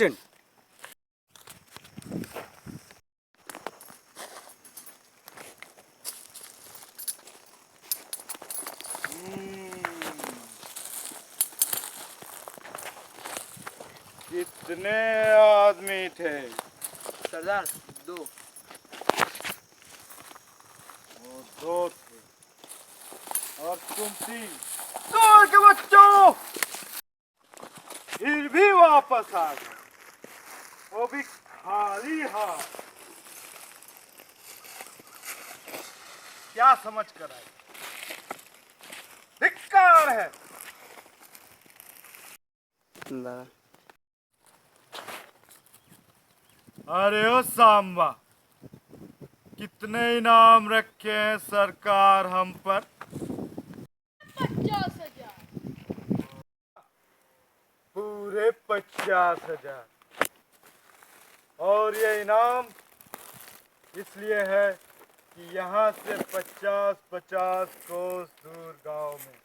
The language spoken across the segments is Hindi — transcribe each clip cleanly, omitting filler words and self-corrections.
एक्शन। कितने आदमी थे? सरदार, 2। वो 2 थे और तुम 3। दूर के बच्चों, फिर भी वापस आ गए, वो भी खाली हाथ। क्या समझ कर आए? धिक्कार है। अरे ओ सांबा, कितने इनाम रखे हैं सरकार हम पर? 50,000। पूरे 50,000। और ये इनाम इसलिए है कि यहाँ से 50-50 कोस दूर गांव में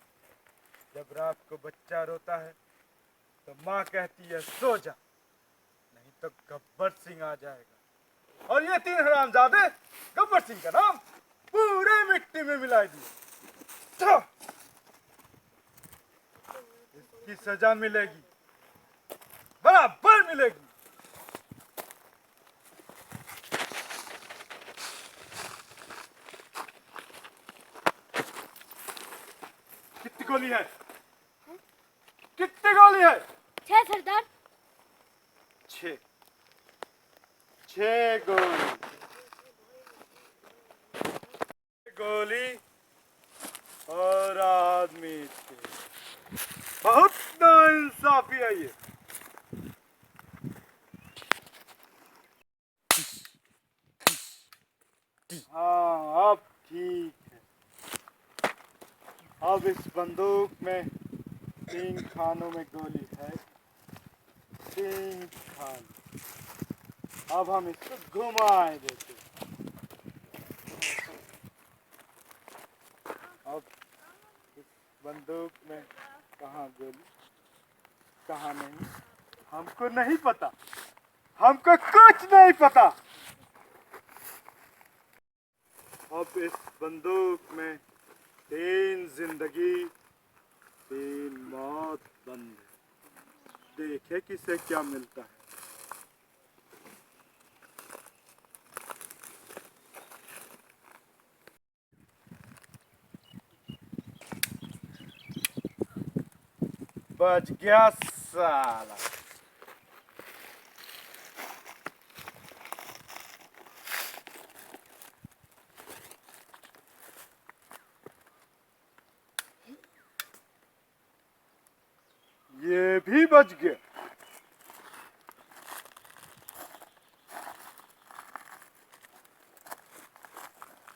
जब रात को बच्चा रोता है तो माँ कहती है सो जा, नहीं तो गब्बर सिंह आ जाएगा। और ये 3 हरामजादे गब्बर सिंह का नाम पूरे मिट्टी में मिला दिए। इसकी सजा मिलेगी, बराबर मिलेगी। कितनी गोली है? कितनी गोली है? 6 सरदार। 6 गोली। गोली और आदमी थे। बहुत नाइंसाफी है ये। हाँ, अब ठीक है। अब इस बंदूक में 3 खानों में गोली है, 3 खान। अब हम इसको घुमाए देते हैं। अब इस बंदूक में कहाँ गोली, कहाँ नहीं, हमको नहीं पता, हमको कुछ नहीं पता। अब इस बंदूक में 3 जिंदगी 3 मौत बंद है। देखे किसे क्या मिलता है। बच गया साला। ये भी बच गया।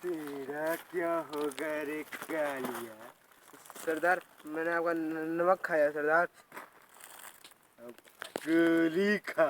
तेरा क्या होगा रे कालिया? सरदार, मैंने आपका नमक खाया सरदार। अब गोली खा।